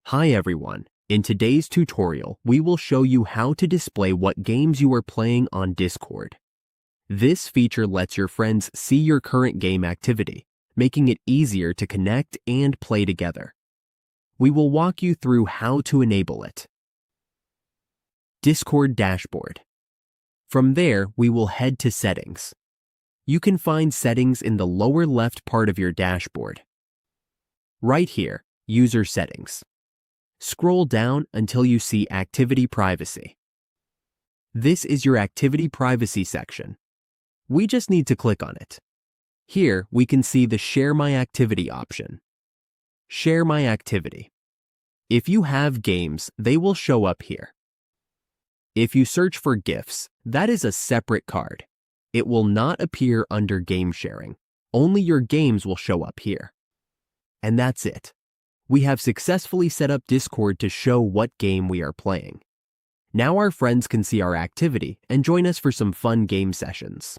Hi everyone. In today's tutorial, we will show you how to display what games you are playing on Discord. This feature lets your friends see your current game activity, making it easier to connect and play together. We will walk you through how to enable it. Discord Dashboard. From there, we will head to Settings. You can find settings in the lower left part of your dashboard. Right here, User Settings. Scroll down until you see Activity Privacy. This is your Activity Privacy section. We just need to click on it. Here, we can see the Share My Activity option. Share My Activity. If you have games, they will show up here. If you search for GIFs, that is a separate card. It will not appear under Game Sharing. Only your games will show up here. And that's it. We have successfully set up Discord to show what game we are playing. Now our friends can see our activity and join us for some fun game sessions.